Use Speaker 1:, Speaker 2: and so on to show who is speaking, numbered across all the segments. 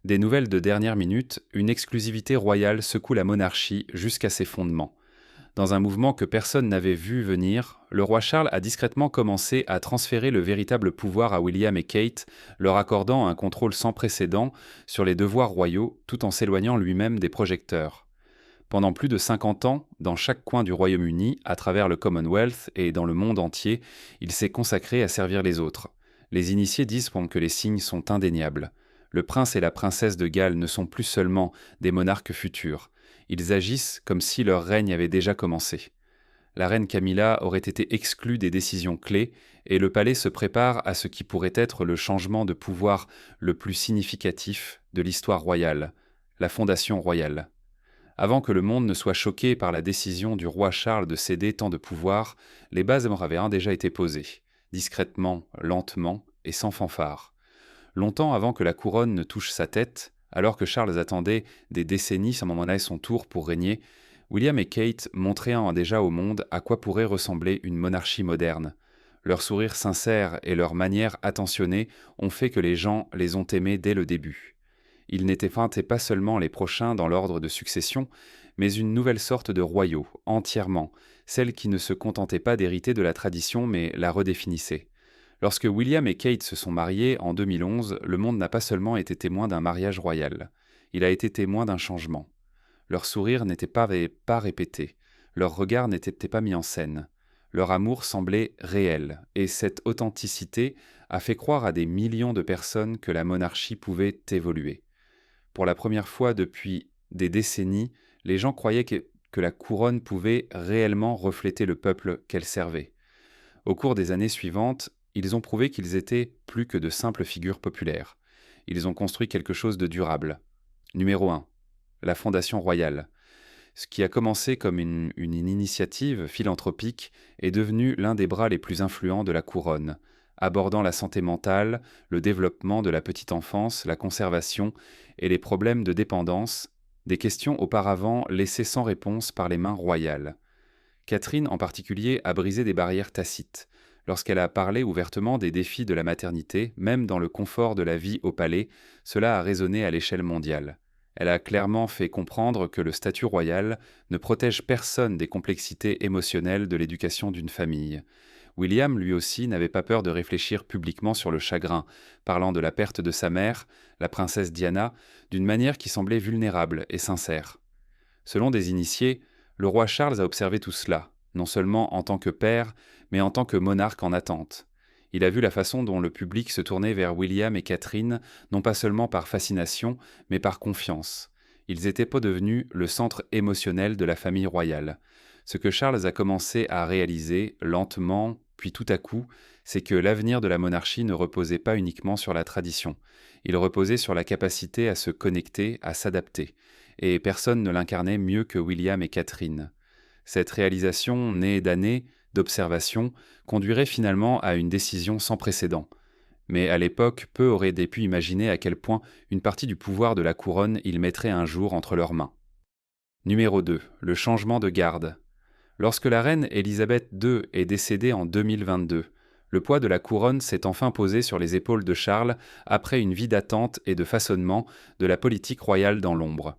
Speaker 1: Des nouvelles de dernière minute, une exclusivité royale secoue la monarchie jusqu'à ses fondements. Dans un mouvement que personne n'avait vu venir, le roi Charles a discrètement commencé à transférer le véritable pouvoir à William et Kate, leur accordant un contrôle sans précédent sur les devoirs royaux tout en s'éloignant lui-même des projecteurs. Pendant plus de 50 ans, dans chaque coin du Royaume-Uni, à travers le Commonwealth et dans le monde entier, il s'est consacré à servir les autres. Les initiés disent que les signes sont indéniables. Le prince et la princesse de Galles ne sont plus seulement des monarques futurs. Ils agissent comme si leur règne avait déjà commencé. La reine Camilla aurait été exclue des décisions clés et le palais se prépare à ce qui pourrait être le changement de pouvoir le plus significatif de l'histoire royale, la fondation royale. Avant que le monde ne soit choqué par la décision du roi Charles de céder tant de pouvoir, les bases avaient déjà été posées, discrètement, lentement et sans fanfare. Longtemps avant que la couronne ne touche sa tête, alors que Charles attendait des décennies sans moment donné son tour pour régner, William et Kate montraient déjà au monde à quoi pourrait ressembler une monarchie moderne. Leur sourire sincère et leur manière attentionnée ont fait que les gens les ont aimés dès le début. Ils n'étaient pas seulement les prochains dans l'ordre de succession, mais une nouvelle sorte de royaux, entièrement, celle qui ne se contentait pas d'hériter de la tradition mais la redéfinissait. Lorsque William et Kate se sont mariés en 2011, le monde n'a pas seulement été témoin d'un mariage royal, il a été témoin d'un changement. Leur sourire n'était pas répété, leur regard n'était pas mis en scène. Leur amour semblait réel, et cette authenticité a fait croire à des millions de personnes que la monarchie pouvait évoluer. Pour la première fois depuis des décennies, les gens croyaient que la couronne pouvait réellement refléter le peuple qu'elle servait. Au cours des années suivantes, ils ont prouvé qu'ils étaient plus que de simples figures populaires. Ils ont construit quelque chose de durable. Numéro 1. La Fondation royale. Ce qui a commencé comme une initiative philanthropique est devenu l'un des bras les plus influents de la couronne, abordant la santé mentale, le développement de la petite enfance, la conservation et les problèmes de dépendance, des questions auparavant laissées sans réponse par les mains royales. Catherine en particulier a brisé des barrières tacites. Lorsqu'elle a parlé ouvertement des défis de la maternité, même dans le confort de la vie au palais, cela a résonné à l'échelle mondiale. Elle a clairement fait comprendre que le statut royal ne protège personne des complexités émotionnelles de l'éducation d'une famille. William, lui aussi, n'avait pas peur de réfléchir publiquement sur le chagrin, parlant de la perte de sa mère, la princesse Diana, d'une manière qui semblait vulnérable et sincère. Selon des initiés, le roi Charles a observé tout cela, non seulement en tant que père, mais en tant que monarque en attente. Il a vu la façon dont le public se tournait vers William et Catherine, non pas seulement par fascination, mais par confiance. Ils étaient pas devenus le centre émotionnel de la famille royale. Ce que Charles a commencé à réaliser, lentement, puis tout à coup, c'est que l'avenir de la monarchie ne reposait pas uniquement sur la tradition. Il reposait sur la capacité à se connecter, à s'adapter. Et personne ne l'incarnait mieux que William et Catherine. Cette réalisation, née d'années, d'observation, conduirait finalement à une décision sans précédent. Mais à l'époque, peu auraient pu imaginer à quel point une partie du pouvoir de la couronne ils mettraient un jour entre leurs mains. Numéro 2. Le changement de garde. Lorsque la reine Élisabeth II est décédée en 2022, le poids de la couronne s'est enfin posé sur les épaules de Charles après une vie d'attente et de façonnement de la politique royale dans l'ombre.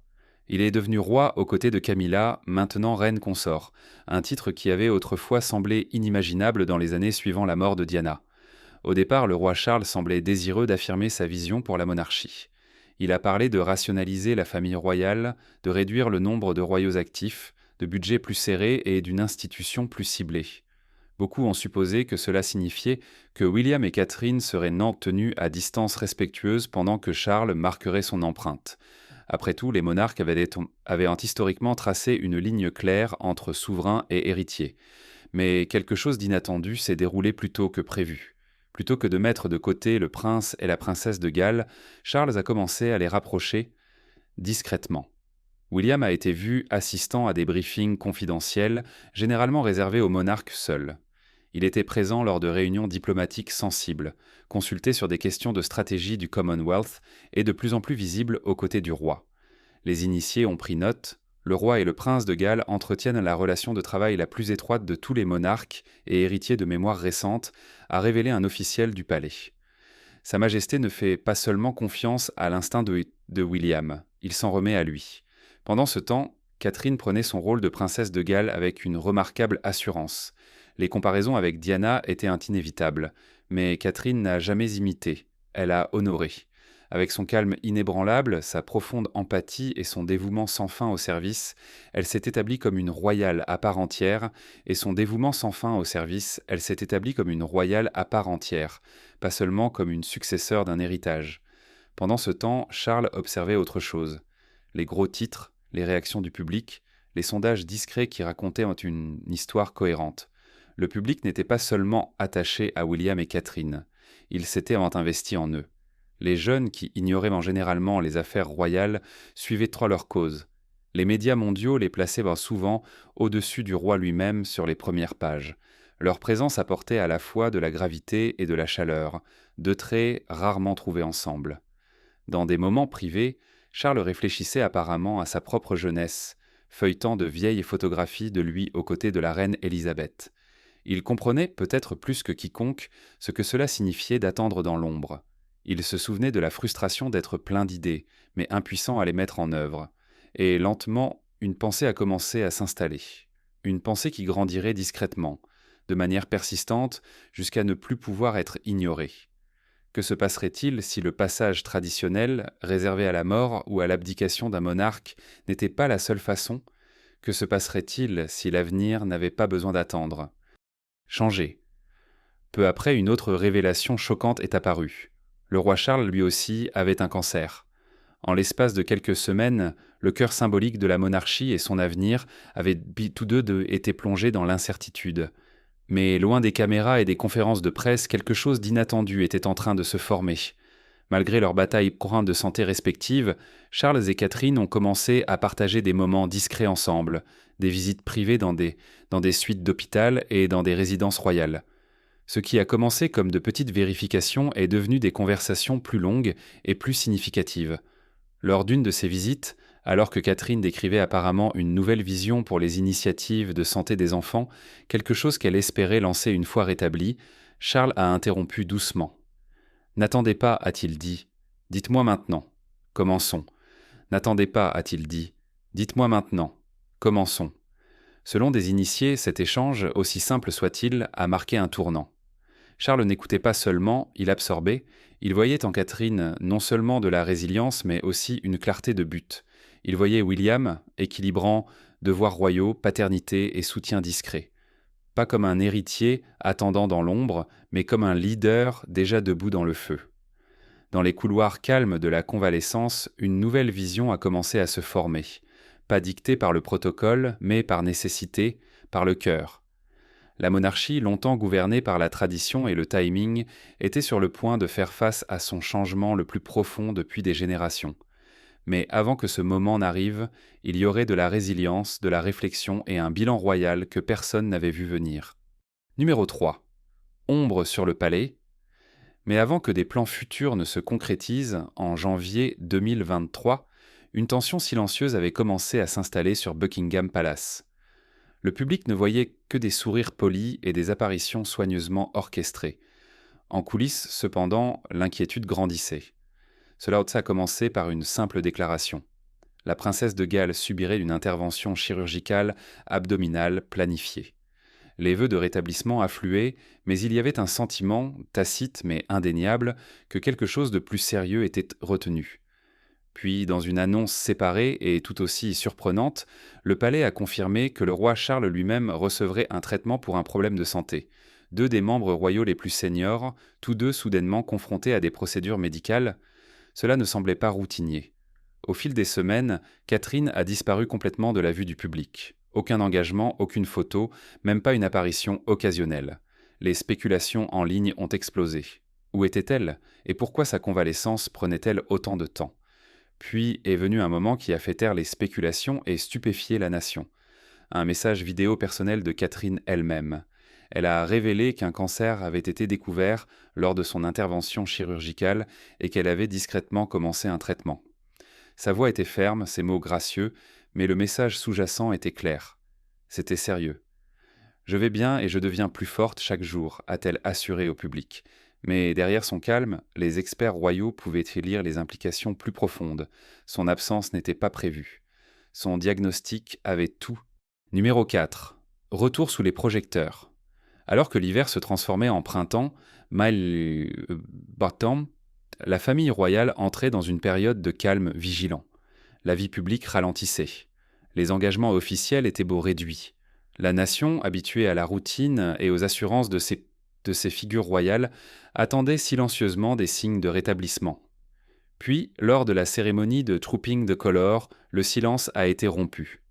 Speaker 1: Il est devenu roi aux côtés de Camilla, maintenant reine consort, un titre qui avait autrefois semblé inimaginable dans les années suivant la mort de Diana. Au départ, le roi Charles semblait désireux d'affirmer sa vision pour la monarchie. Il a parlé de rationaliser la famille royale, de réduire le nombre de royaux actifs, de budgets plus serrés et d'une institution plus ciblée. Beaucoup ont supposé que cela signifiait que William et Catherine seraient tenus à distance respectueuse pendant que Charles marquerait son empreinte. Après tout, les monarques avaient historiquement tracé une ligne claire entre souverain et héritier. Mais quelque chose d'inattendu s'est déroulé plus tôt que prévu. Plutôt que de mettre de côté le prince et la princesse de Galles, Charles a commencé à les rapprocher discrètement. William a été vu assistant à des briefings confidentiels, généralement réservés aux monarques seuls. Il était présent lors de réunions diplomatiques sensibles, consulté sur des questions de stratégie du Commonwealth et de plus en plus visible aux côtés du roi. Les initiés ont pris note, le roi et le prince de Galles entretiennent la relation de travail la plus étroite de tous les monarques et héritiers de mémoire récente, a révélé un officiel du palais. Sa Majesté ne fait pas seulement confiance à l'instinct de William, il s'en remet à lui. Pendant ce temps, Catherine prenait son rôle de princesse de Galles avec une remarquable assurance. Les comparaisons avec Diana étaient inévitables, mais Catherine n'a jamais imité, elle a honoré. Avec son calme inébranlable, sa profonde empathie et son dévouement sans fin au service, elle s'est établie comme une royale à part entière, et son dévouement sans fin au service, elle s'est établie comme une royale à part entière, pas seulement comme une successeur d'un héritage. Pendant ce temps, Charles observait autre chose. Les gros titres, les réactions du public, les sondages discrets qui racontaient une histoire cohérente. Le public n'était pas seulement attaché à William et Catherine, il s'était investi en eux. Les jeunes, qui ignoraient généralement les affaires royales, suivaient trop leur cause. Les médias mondiaux les plaçaient souvent au-dessus du roi lui-même sur les premières pages. Leur présence apportait à la fois de la gravité et de la chaleur, deux traits rarement trouvés ensemble. Dans des moments privés, Charles réfléchissait apparemment à sa propre jeunesse, feuilletant de vieilles photographies de lui aux côtés de la reine Élisabeth. Il comprenait, peut-être plus que quiconque, ce que cela signifiait d'attendre dans l'ombre. Il se souvenait de la frustration d'être plein d'idées, mais impuissant à les mettre en œuvre. Et lentement, une pensée a commencé à s'installer. Une pensée qui grandirait discrètement, de manière persistante, jusqu'à ne plus pouvoir être ignorée. Que se passerait-il si le passage traditionnel, réservé à la mort ou à l'abdication d'un monarque, n'était pas la seule façon? Que se passerait-il si l'avenir n'avait pas besoin d'attendre? Changer. Peu après, une autre révélation choquante est apparue. Le roi Charles, lui aussi, avait un cancer. En l'espace de quelques semaines, le cœur symbolique de la monarchie et son avenir avaient tous deux été plongés dans l'incertitude. Mais loin des caméras et des conférences de presse, quelque chose d'inattendu était en train de se former. Malgré leurs batailles courantes de santé respectives, Charles et Catherine ont commencé à partager des moments discrets ensemble, des visites privées dans des suites d'hôpital et dans des résidences royales. Ce qui a commencé comme de petites vérifications est devenu des conversations plus longues et plus significatives. Lors d'une de ces visites, alors que Catherine décrivait apparemment une nouvelle vision pour les initiatives de santé des enfants, quelque chose qu'elle espérait lancer une fois rétablie, Charles a interrompu doucement. « N'attendez pas, a-t-il dit. Dites-moi maintenant. Commençons. N'attendez pas, a-t-il dit. Dites-moi maintenant. Commençons. » Selon des initiés, cet échange, aussi simple soit-il, a marqué un tournant. Charles n'écoutait pas seulement, il absorbait, il voyait en Catherine non seulement de la résilience, mais aussi une clarté de but. Il voyait William, équilibrant devoirs royaux, paternité et soutien discret. Pas comme un héritier attendant dans l'ombre, mais comme un leader déjà debout dans le feu. Dans les couloirs calmes de la convalescence, une nouvelle vision a commencé à se former, pas dictée par le protocole, mais par nécessité, par le cœur. La monarchie, longtemps gouvernée par la tradition et le timing, était sur le point de faire face à son changement le plus profond depuis des générations. Mais avant que ce moment n'arrive, il y aurait de la résilience, de la réflexion et un bilan royal que personne n'avait vu venir. Numéro 3. Ombre sur le palais. Mais avant que des plans futurs ne se concrétisent, en janvier 2023, une tension silencieuse avait commencé à s'installer sur Buckingham Palace. Le public ne voyait que des sourires polis et des apparitions soigneusement orchestrées. En coulisses, cependant, l'inquiétude grandissait. Cela a commencé par une simple déclaration. La princesse de Galles subirait une intervention chirurgicale abdominale planifiée. Les vœux de rétablissement affluaient, mais il y avait un sentiment, tacite mais indéniable, que quelque chose de plus sérieux était retenu. Puis, dans une annonce séparée et tout aussi surprenante, le palais a confirmé que le roi Charles lui-même recevrait un traitement pour un problème de santé. Deux des membres royaux les plus seniors, tous deux soudainement confrontés à des procédures médicales, cela ne semblait pas routinier. Au fil des semaines, Catherine a disparu complètement de la vue du public. Aucun engagement, aucune photo, même pas une apparition occasionnelle. Les spéculations en ligne ont explosé. Où était-elle? Et pourquoi sa convalescence prenait-elle autant de temps? Puis est venu un moment qui a fait taire les spéculations et stupéfié la nation. Un message vidéo personnel de Catherine elle-même. Elle a révélé qu'un cancer avait été découvert lors de son intervention chirurgicale et qu'elle avait discrètement commencé un traitement. Sa voix était ferme, ses mots gracieux, mais le message sous-jacent était clair. C'était sérieux. « Je vais bien et je deviens plus forte chaque jour », a-t-elle assuré au public. Mais derrière son calme, les experts royaux pouvaient y lire les implications plus profondes. Son absence n'était pas prévue. Son diagnostic avait tout. Numéro 4. Retour sous les projecteurs. Alors que l'hiver se transformait en printemps, Mountbatten, la famille royale entrait dans une période de calme vigilant. La vie publique ralentissait. Les engagements officiels étaient beaux réduits. La nation, habituée à la routine et aux assurances de ses figures royales, attendait silencieusement des signes de rétablissement. Puis, lors de la cérémonie de Trooping the Colour, le silence a été rompu.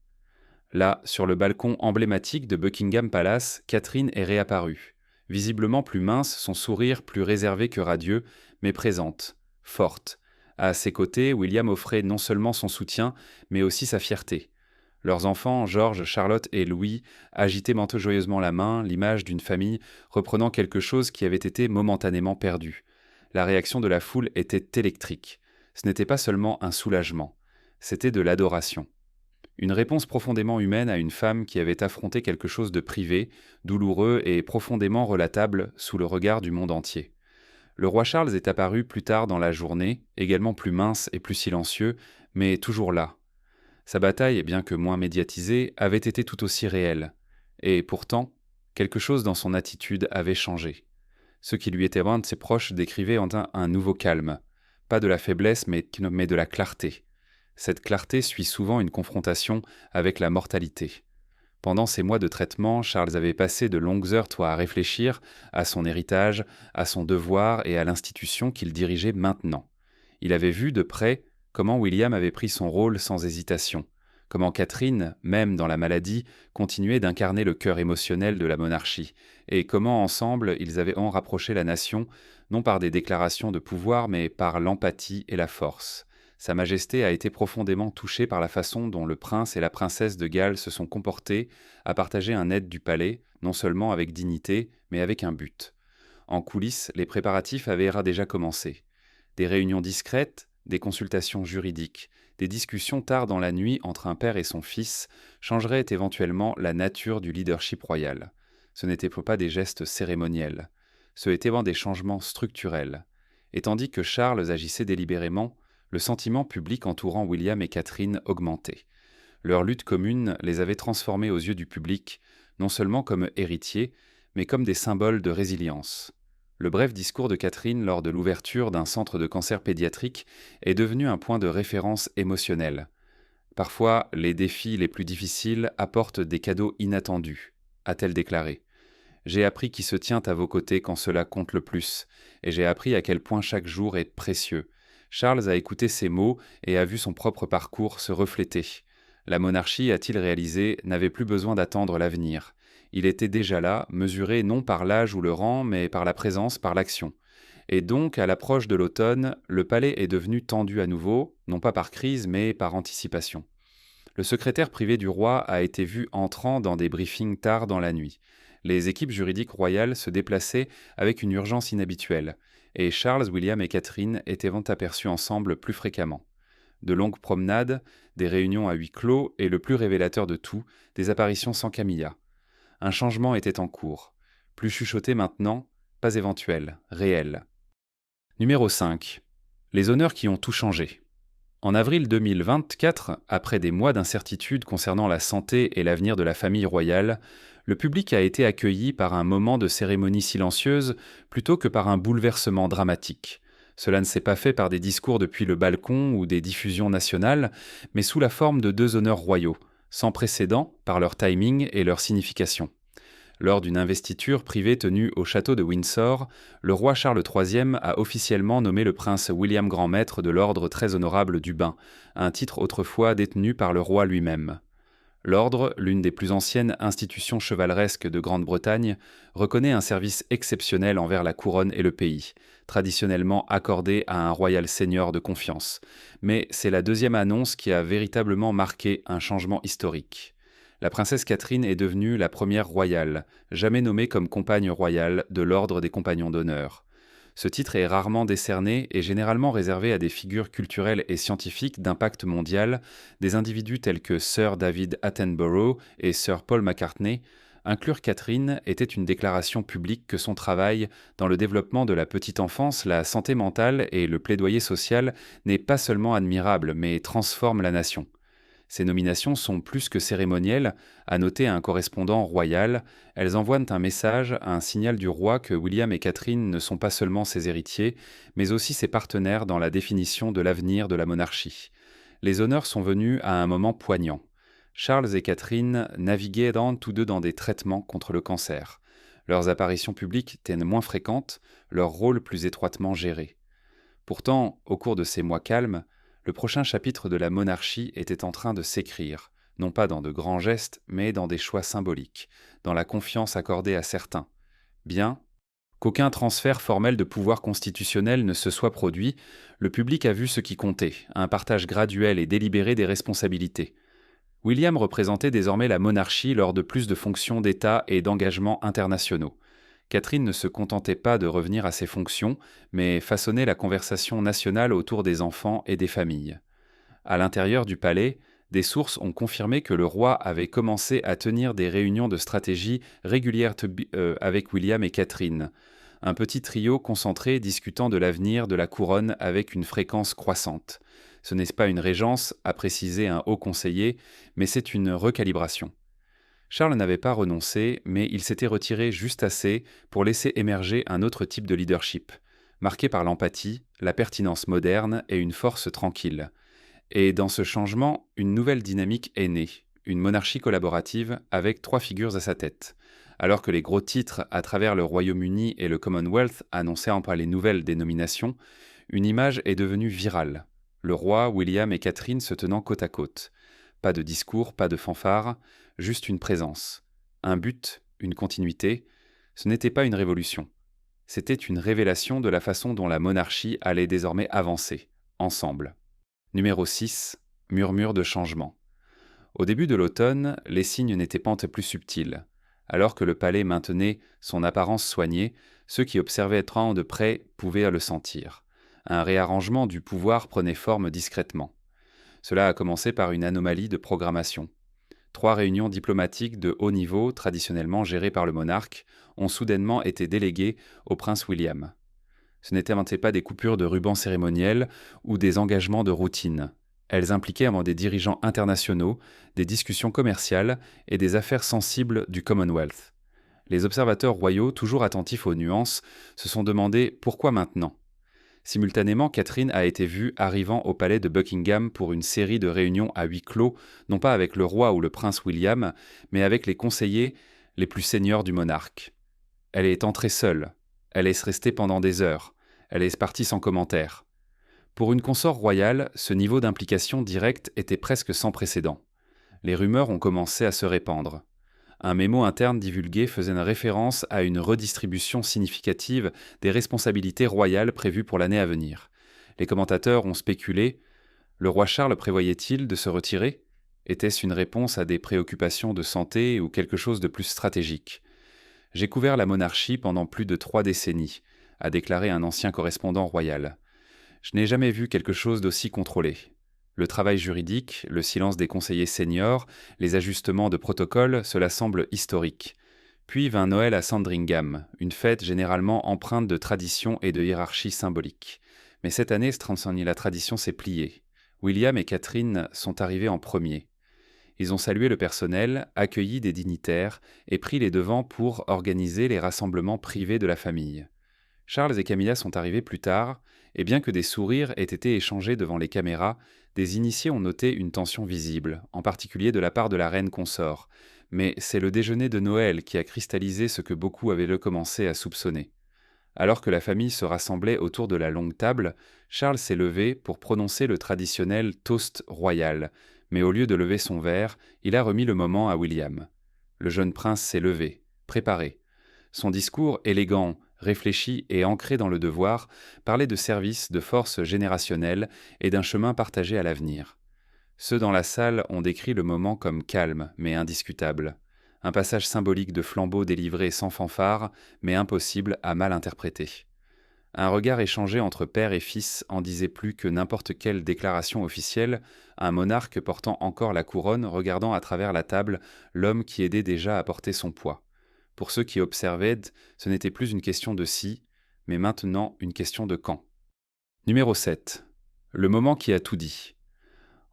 Speaker 1: Là, sur le balcon emblématique de Buckingham Palace, Catherine est réapparue. Visiblement plus mince, son sourire plus réservé que radieux, mais présente, forte. À ses côtés, William offrait non seulement son soutien, mais aussi sa fierté. Leurs enfants, George, Charlotte et Louis, agitaient joyeusement la main, l'image d'une famille reprenant quelque chose qui avait été momentanément perdu. La réaction de la foule était électrique. Ce n'était pas seulement un soulagement, c'était de l'adoration. Une réponse profondément humaine à une femme qui avait affronté quelque chose de privé, douloureux et profondément relatable sous le regard du monde entier. Le roi Charles est apparu plus tard dans la journée, également plus mince et plus silencieux, mais toujours là. Sa bataille, bien que moins médiatisée, avait été tout aussi réelle. Et pourtant, quelque chose dans son attitude avait changé. Ceux qui lui étaient loin de ses proches décrivaient en un nouveau calme. Pas de la faiblesse, mais de la clarté. Cette clarté suit souvent une confrontation avec la mortalité. Pendant ces mois de traitement, Charles avait passé de longues heures à réfléchir à son héritage, à son devoir et à l'institution qu'il dirigeait maintenant. Il avait vu de près comment William avait pris son rôle sans hésitation, comment Catherine, même dans la maladie, continuait d'incarner le cœur émotionnel de la monarchie, et comment ensemble ils avaient rapproché la nation, non par des déclarations de pouvoir, mais par l'empathie et la force. Sa Majesté a été profondément touchée par la façon dont le prince et la princesse de Galles se sont comportés à partager un aide du palais, non seulement avec dignité, mais avec un but. En coulisses, les préparatifs avaient déjà commencé. Des réunions discrètes, des consultations juridiques, des discussions tard dans la nuit entre un père et son fils changeraient éventuellement la nature du leadership royal. Ce n'étaient pas des gestes cérémoniels, ce étaient des changements structurels. Et tandis que Charles agissait délibérément, le sentiment public entourant William et Catherine augmentait. Leur lutte commune les avait transformés aux yeux du public, non seulement comme héritiers, mais comme des symboles de résilience. Le bref discours de Catherine lors de l'ouverture d'un centre de cancer pédiatrique est devenu un point de référence émotionnel. Parfois, les défis les plus difficiles apportent des cadeaux inattendus, a-t-elle déclaré. J'ai appris qui se tient à vos côtés quand cela compte le plus, et j'ai appris à quel point chaque jour est précieux. Charles a écouté ces mots et a vu son propre parcours se refléter. La monarchie, a-t-il réalisé, n'avait plus besoin d'attendre l'avenir. Il était déjà là, mesuré non par l'âge ou le rang, mais par la présence, par l'action. Et donc, à l'approche de l'automne, le palais est devenu tendu à nouveau, non pas par crise, mais par anticipation. Le secrétaire privé du roi a été vu entrant dans des briefings tard dans la nuit. Les équipes juridiques royales se déplaçaient avec une urgence inhabituelle, et Charles, William et Catherine étaient aperçus ensemble plus fréquemment. De longues promenades, des réunions à huis clos et le plus révélateur de tout, des apparitions sans Camilla. Un changement était en cours. Plus chuchoté maintenant, pas éventuel, réel. Numéro 5. Les honneurs qui ont tout changé. En avril 2024, après des mois d'incertitude concernant la santé et l'avenir de la famille royale, le public a été accueilli par un moment de cérémonie silencieuse plutôt que par un bouleversement dramatique. Cela ne s'est pas fait par des discours depuis le balcon ou des diffusions nationales, mais sous la forme de 2 honneurs royaux, sans précédent par leur timing et leur signification. Lors d'une investiture privée tenue au château de Windsor, le roi Charles III a officiellement nommé le prince William Grand-Maître de l'ordre très honorable du Bain, un titre autrefois détenu par le roi lui-même. L'ordre, l'une des plus anciennes institutions chevaleresques de Grande-Bretagne, reconnaît un service exceptionnel envers la couronne et le pays, traditionnellement accordé à un royal seigneur de confiance. Mais c'est la deuxième annonce qui a véritablement marqué un changement historique. La princesse Catherine est devenue la première royale, jamais nommée comme compagne royale de l'ordre des compagnons d'honneur. Ce titre est rarement décerné et généralement réservé à des figures culturelles et scientifiques d'impact mondial, des individus tels que Sir David Attenborough et Sir Paul McCartney, Inclure Catherine était une déclaration publique que son travail dans le développement de la petite enfance, la santé mentale et le plaidoyer social n'est pas seulement admirable, mais transforme la nation. Ces nominations sont plus que cérémonielles, à noter un correspondant royal, elles envoient un message, un signal du roi que William et Catherine ne sont pas seulement ses héritiers, mais aussi ses partenaires dans la définition de l'avenir de la monarchie. Les honneurs sont venus à un moment poignant. Charles et Catherine naviguaient tous deux dans des traitements contre le cancer. Leurs apparitions publiques étaient moins fréquentes, leur rôle plus étroitement géré. Pourtant, au cours de ces mois calmes, le prochain chapitre de la monarchie était en train de s'écrire, non pas dans de grands gestes, mais dans des choix symboliques, dans la confiance accordée à certains. Bien qu'aucun transfert formel de pouvoir constitutionnel ne se soit produit, le public a vu ce qui comptait, un partage graduel et délibéré des responsabilités. William représentait désormais la monarchie lors de plus de fonctions d'État et d'engagements internationaux. Catherine ne se contentait pas de revenir à ses fonctions, mais façonnait la conversation nationale autour des enfants et des familles. À l'intérieur du palais, des sources ont confirmé que le roi avait commencé à tenir des réunions de stratégie régulières avec William et Catherine, un petit trio concentré discutant de l'avenir de la couronne avec une fréquence croissante. Ce n'est pas une régence, a précisé un haut conseiller, mais c'est une recalibration. Charles n'avait pas renoncé, mais il s'était retiré juste assez pour laisser émerger un autre type de leadership, marqué par l'empathie, la pertinence moderne et une force tranquille. Et dans ce changement, une nouvelle dynamique est née, une monarchie collaborative avec 3 figures à sa tête. Alors que les gros titres à travers le Royaume-Uni et le Commonwealth annonçaient en pas les nouvelles dénominations, une image est devenue virale. Le roi, William et Catherine se tenant côte à côte. Pas de discours, pas de fanfare, juste une présence. Un but, une continuité. Ce n'était pas une révolution. C'était une révélation de la façon dont la monarchie allait désormais avancer, ensemble. Numéro 6. Murmure de changement. Au début de l'automne, les signes n'étaient pas plus subtils. Alors que le palais maintenait son apparence soignée, ceux qui observaient Tran de près pouvaient le sentir. Un réarrangement du pouvoir prenait forme discrètement. Cela a commencé par une anomalie de programmation. 3 réunions diplomatiques de haut niveau, traditionnellement gérées par le monarque, ont soudainement été déléguées au prince William. Ce n'étaient pas des coupures de ruban cérémoniels ou des engagements de routine. Elles impliquaient des dirigeants internationaux, des discussions commerciales et des affaires sensibles du Commonwealth. Les observateurs royaux, toujours attentifs aux nuances, se sont demandé pourquoi maintenant. Simultanément, Catherine a été vue arrivant au palais de Buckingham pour une série de réunions à huis clos, non pas avec le roi ou le prince William, mais avec les conseillers les plus seniors du monarque. Elle est entrée seule. Elle est restée pendant des heures. Elle est partie sans commentaire. Pour une consort royale, ce niveau d'implication directe était presque sans précédent. Les rumeurs ont commencé à se répandre. Un mémo interne divulgué faisait une référence à une redistribution significative des responsabilités royales prévues pour l'année à venir. Les commentateurs ont spéculé. Le roi Charles prévoyait-il de se retirer ? Était-ce une réponse à des préoccupations de santé ou quelque chose de plus stratégique ? J'ai couvert la monarchie pendant plus de 3 décennies, a déclaré un ancien correspondant royal. Je n'ai jamais vu quelque chose d'aussi contrôlé. Le travail juridique, le silence des conseillers seniors, les ajustements de protocole, cela semble historique. Puis vint Noël à Sandringham, une fête généralement empreinte de tradition et de hiérarchie symbolique. Mais cette année, la tradition s'est pliée. William et Catherine sont arrivés en premier. Ils ont salué le personnel, accueilli des dignitaires et pris les devants pour organiser les rassemblements privés de la famille. Charles et Camilla sont arrivés plus tard, et bien que des sourires aient été échangés devant les caméras, des initiés ont noté une tension visible, en particulier de la part de la reine consort. Mais c'est le déjeuner de Noël qui a cristallisé ce que beaucoup avaient commencé à soupçonner. Alors que la famille se rassemblait autour de la longue table, Charles s'est levé pour prononcer le traditionnel toast royal, mais au lieu de lever son verre, il a remis le moment à William. Le jeune prince s'est levé, préparé. Son discours élégant, réfléchi et ancré dans le devoir, parlait de service, de force générationnelle et d'un chemin partagé à l'avenir. Ceux dans la salle ont décrit le moment comme calme, mais indiscutable. Un passage symbolique de flambeau délivré sans fanfare, mais impossible à mal interpréter. Un regard échangé entre père et fils en disait plus que n'importe quelle déclaration officielle, un monarque portant encore la couronne regardant à travers la table l'homme qui aidait déjà à porter son poids. Pour ceux qui observaient, ce n'était plus une question de si, mais maintenant une question de quand. Numéro 7. Le moment qui a tout dit.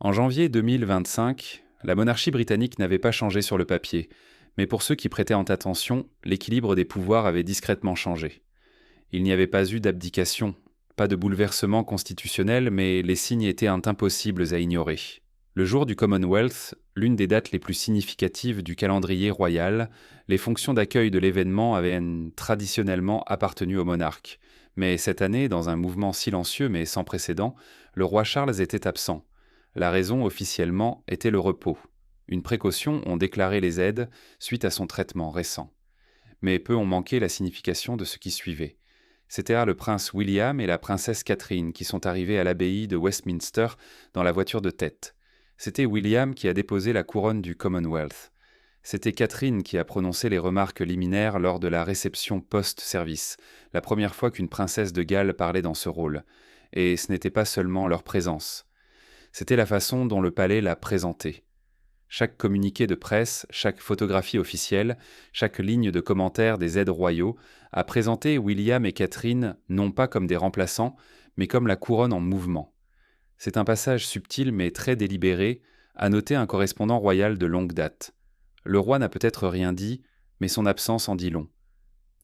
Speaker 1: En janvier 2025, la monarchie britannique n'avait pas changé sur le papier, mais pour ceux qui prêtaient attention, l'équilibre des pouvoirs avait discrètement changé. Il n'y avait pas eu d'abdication, pas de bouleversement constitutionnel, mais les signes étaient impossibles à ignorer. Le jour du Commonwealth, l'une des dates les plus significatives du calendrier royal, les fonctions d'accueil de l'événement avaient traditionnellement appartenu au monarque. Mais cette année, dans un mouvement silencieux mais sans précédent, le roi Charles était absent. La raison, officiellement, était le repos. Une précaution, ont déclaré les aides, suite à son traitement récent. Mais peu ont manqué la signification de ce qui suivait. C'était le prince William et la princesse Catherine qui sont arrivés à l'abbaye de Westminster dans la voiture de tête. C'était William qui a déposé la couronne du Commonwealth. C'était Catherine qui a prononcé les remarques liminaires lors de la réception post-service, la première fois qu'une princesse de Galles parlait dans ce rôle. Et ce n'était pas seulement leur présence. C'était la façon dont le palais l'a présentée. Chaque communiqué de presse, chaque photographie officielle, chaque ligne de commentaire des aides royaux a présenté William et Catherine non pas comme des remplaçants, mais comme la couronne en mouvement. C'est un passage subtil mais très délibéré, a noté un correspondant royal de longue date. Le roi n'a peut-être rien dit, mais son absence en dit long.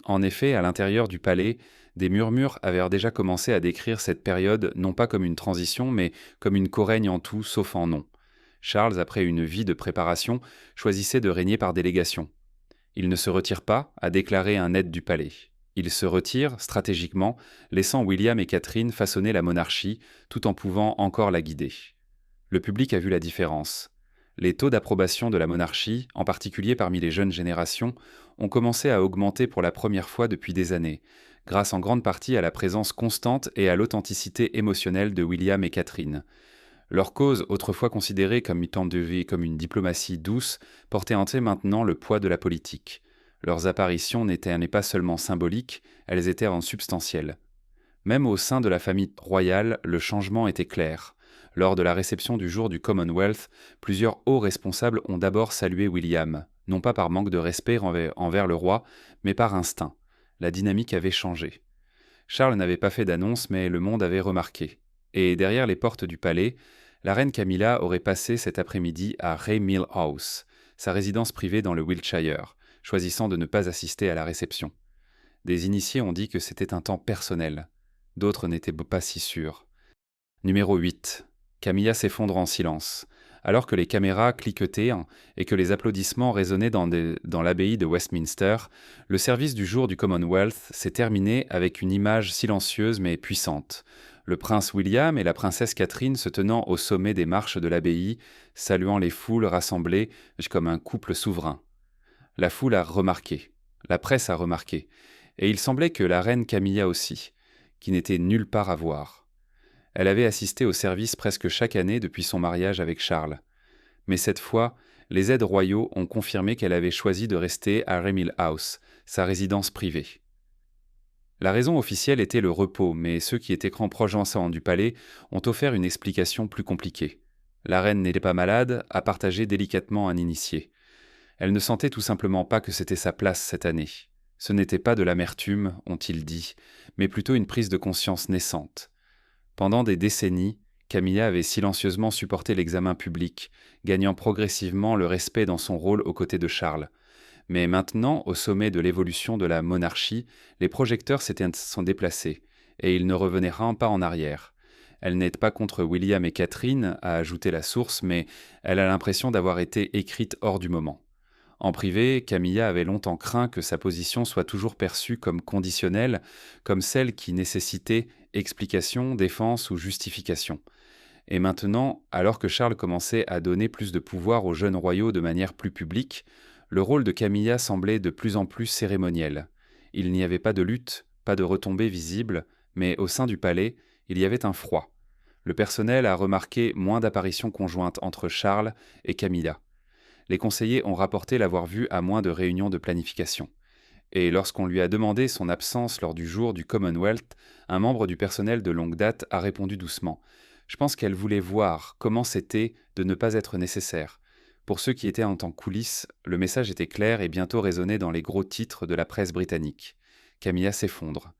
Speaker 1: En effet, à l'intérieur du palais, des murmures avaient déjà commencé à décrire cette période non pas comme une transition, mais comme une co-règne en tout sauf en nom. Charles, après une vie de préparation, choisissait de régner par délégation. Il ne se retire pas, a déclaré un aide du palais. Il se retire, stratégiquement, laissant William et Catherine façonner la monarchie, tout en pouvant encore la guider. Le public a vu la différence. Les taux d'approbation de la monarchie, en particulier parmi les jeunes générations, ont commencé à augmenter pour la première fois depuis des années, grâce en grande partie à la présence constante et à l'authenticité émotionnelle de William et Catherine. Leur cause, autrefois considérée comme étant comme une diplomatie douce, portait en eux maintenant le poids de la politique. Leurs apparitions n'étaient pas seulement symboliques, elles étaient substantielles. Même au sein de la famille royale, le changement était clair. Lors de la réception du jour du Commonwealth, plusieurs hauts responsables ont d'abord salué William, non pas par manque de respect envers le roi, mais par instinct. La dynamique avait changé. Charles n'avait pas fait d'annonce, mais le monde avait remarqué. Et derrière les portes du palais, la reine Camilla aurait passé cet après-midi à Ray Mill House, sa résidence privée dans le Wiltshire, choisissant de ne pas assister à la réception. Des initiés ont dit que c'était un temps personnel. D'autres n'étaient pas si sûrs. Numéro 8. Camilla s'effondre en silence. Alors que les caméras cliquetaient et que les applaudissements résonnaient dans l'abbaye de Westminster, le service du jour du Commonwealth s'est terminé avec une image silencieuse mais puissante. Le prince William et la princesse Catherine se tenant au sommet des marches de l'abbaye, saluant les foules rassemblées comme un couple souverain. La foule a remarqué, la presse a remarqué, et il semblait que la reine Camilla aussi, qui n'était nulle part à voir. Elle avait assisté au service presque chaque année depuis son mariage avec Charles. Mais cette fois, les aides royaux ont confirmé qu'elle avait choisi de rester à Ray Mill House, sa résidence privée. La raison officielle était le repos, mais ceux qui étaient proches du palais ont offert une explication plus compliquée. La reine n'était pas malade, a partagé délicatement un initié. Elle ne sentait tout simplement pas que c'était sa place cette année. Ce n'était pas de l'amertume, ont-ils dit, mais plutôt une prise de conscience naissante. Pendant des décennies, Camilla avait silencieusement supporté l'examen public, gagnant progressivement le respect dans son rôle aux côtés de Charles. Mais maintenant, au sommet de l'évolution de la monarchie, les projecteurs sont déplacés, et ils ne revenaient pas en arrière. Elle n'est pas contre William et Catherine, a ajouté la source, mais elle a l'impression d'avoir été écrite hors du moment. En privé, Camilla avait longtemps craint que sa position soit toujours perçue comme conditionnelle, comme celle qui nécessitait explication, défense ou justification. Et maintenant, alors que Charles commençait à donner plus de pouvoir aux jeunes royaux de manière plus publique, le rôle de Camilla semblait de plus en plus cérémoniel. Il n'y avait pas de lutte, pas de retombées visibles, mais au sein du palais, il y avait un froid. Le personnel a remarqué moins d'apparitions conjointes entre Charles et Camilla. Les conseillers ont rapporté l'avoir vue à moins de réunions de planification. Et lorsqu'on lui a demandé son absence lors du jour du Commonwealth, un membre du personnel de longue date a répondu doucement. « Je pense qu'elle voulait voir comment c'était de ne pas être nécessaire. Pour ceux qui étaient en coulisses, le message était clair et bientôt résonnait dans les gros titres de la presse britannique. Camilla s'effondre.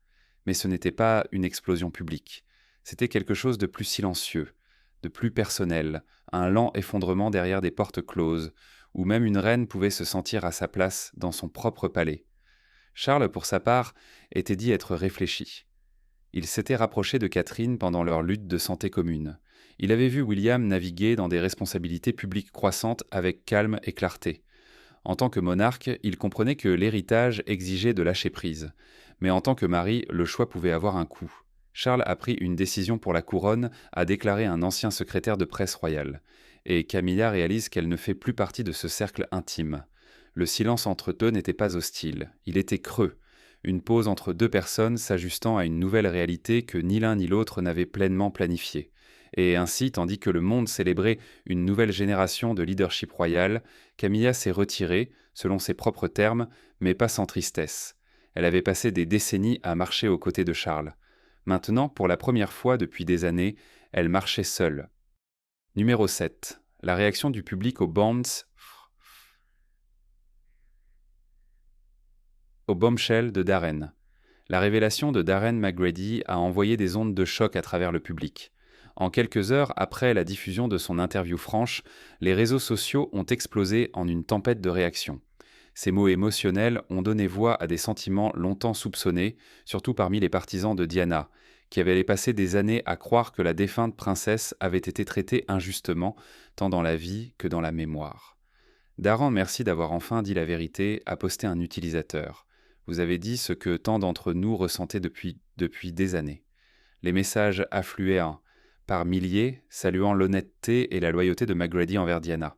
Speaker 1: Mais ce n'était pas une explosion publique. C'était quelque chose de plus silencieux, de plus personnel, un lent effondrement derrière des portes closes, où même une reine pouvait se sentir à sa place dans son propre palais. Charles, pour sa part, était dit être réfléchi. Il s'était rapproché de Catherine pendant leur lutte de santé commune. Il avait vu William naviguer dans des responsabilités publiques croissantes avec calme et clarté. En tant que monarque, il comprenait que l'héritage exigeait de lâcher prise. Mais en tant que mari, le choix pouvait avoir un coût. Charles a pris une décision pour la couronne, a déclaré un ancien secrétaire de presse royale. Et Camilla réalise qu'elle ne fait plus partie de ce cercle intime. Le silence entre eux n'était pas hostile, il était creux. Une pause entre deux personnes s'ajustant à une nouvelle réalité que ni l'un ni l'autre n'avait pleinement planifiée. Et ainsi, tandis que le monde célébrait une nouvelle génération de leadership royal, Camilla s'est retirée, selon ses propres termes, mais pas sans tristesse. Elle avait passé des décennies à marcher aux côtés de Charles. Maintenant, pour la première fois depuis des années, elle marchait seule. Numéro 7. La réaction du public au bombshell de Darren. La révélation de Darren McGrady a envoyé des ondes de choc à travers le public. En quelques heures après la diffusion de son interview franche, les réseaux sociaux ont explosé en une tempête de réactions. Ces mots émotionnels ont donné voix à des sentiments longtemps soupçonnés, surtout parmi les partisans de Diana, qui avaient passé des années à croire que la défunte princesse avait été traitée injustement, tant dans la vie que dans la mémoire. Darren, merci d'avoir enfin dit la vérité, a posté un utilisateur. Vous avez dit ce que tant d'entre nous ressentaient depuis des années. Les messages affluaient par milliers, saluant l'honnêteté et la loyauté de McGrady envers Diana.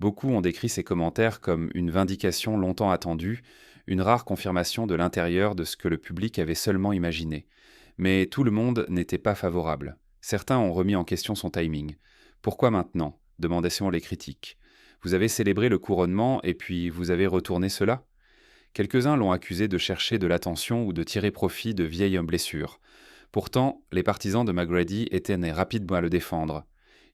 Speaker 1: Beaucoup ont décrit ces commentaires comme une vindication longtemps attendue, une rare confirmation de l'intérieur de ce que le public avait seulement imaginé. Mais tout le monde n'était pas favorable. Certains ont remis en question son timing. Pourquoi maintenant ? Demandaient les critiques. Vous avez célébré le couronnement et puis vous avez retourné cela ? Quelques-uns l'ont accusé de chercher de l'attention ou de tirer profit de vieilles blessures. Pourtant, les partisans de McGrady étaient rapides à le défendre.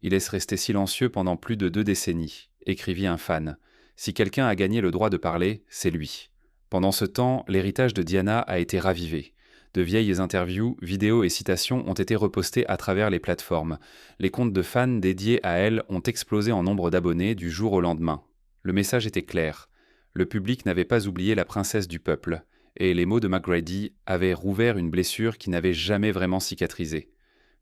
Speaker 1: Il laisse rester silencieux pendant plus de 2 décennies, écrivit un fan. Si quelqu'un a gagné le droit de parler, c'est lui. Pendant ce temps, l'héritage de Diana a été ravivé. De vieilles interviews, vidéos et citations ont été repostées à travers les plateformes. Les comptes de fans dédiés à elle ont explosé en nombre d'abonnés du jour au lendemain. Le message était clair. Le public n'avait pas oublié la princesse du peuple, et les mots de McGrady avaient rouvert une blessure qui n'avait jamais vraiment cicatrisé.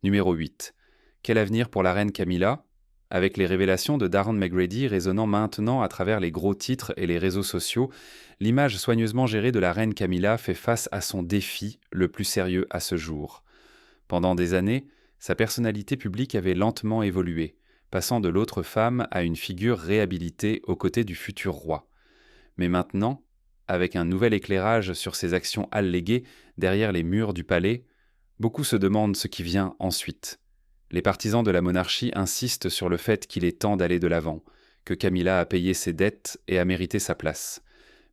Speaker 1: Numéro 8. Quel avenir pour la reine Camilla ? Avec les révélations de Darren McGrady résonnant maintenant à travers les gros titres et les réseaux sociaux, l'image soigneusement gérée de la reine Camilla fait face à son défi le plus sérieux à ce jour. Pendant des années, sa personnalité publique avait lentement évolué, passant de l'autre femme à une figure réhabilitée aux côtés du futur roi. Mais maintenant, avec un nouvel éclairage sur ses actions alléguées derrière les murs du palais, beaucoup se demandent ce qui vient ensuite. Les partisans de la monarchie insistent sur le fait qu'il est temps d'aller de l'avant, que Camilla a payé ses dettes et a mérité sa place.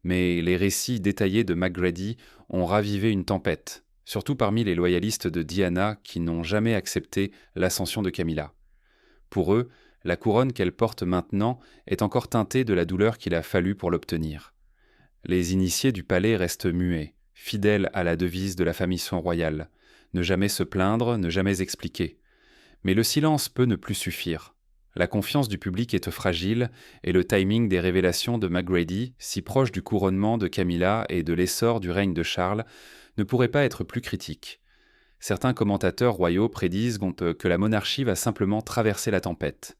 Speaker 1: Mais les récits détaillés de McGrady ont ravivé une tempête, surtout parmi les loyalistes de Diana qui n'ont jamais accepté l'ascension de Camilla. Pour eux, la couronne qu'elle porte maintenant est encore teintée de la douleur qu'il a fallu pour l'obtenir. Les initiés du palais restent muets, fidèles à la devise de la famille royale, ne jamais se plaindre, ne jamais expliquer. Mais le silence peut ne plus suffire. La confiance du public est fragile et le timing des révélations de McGrady, si proche du couronnement de Camilla et de l'essor du règne de Charles, ne pourrait pas être plus critique. Certains commentateurs royaux prédisent que la monarchie va simplement traverser la tempête.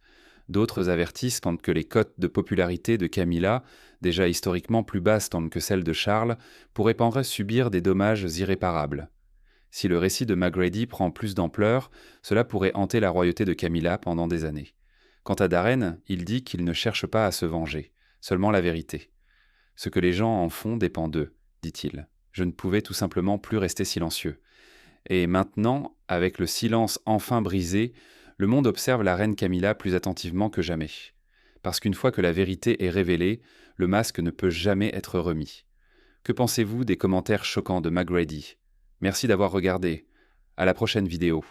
Speaker 1: D'autres avertissent que les cotes de popularité de Camilla, déjà historiquement plus basses que celles de Charles, pourraient subir des dommages irréparables. Si le récit de McGrady prend plus d'ampleur, cela pourrait hanter la royauté de Camilla pendant des années. Quant à Darren, il dit qu'il ne cherche pas à se venger, seulement la vérité. Ce que les gens en font dépend d'eux, dit-il. Je ne pouvais tout simplement plus rester silencieux. Et maintenant, avec le silence enfin brisé, le monde observe la reine Camilla plus attentivement que jamais. Parce qu'une fois que la vérité est révélée, le masque ne peut jamais être remis. Que pensez-vous des commentaires choquants de McGrady ? Merci d'avoir regardé. À la prochaine vidéo.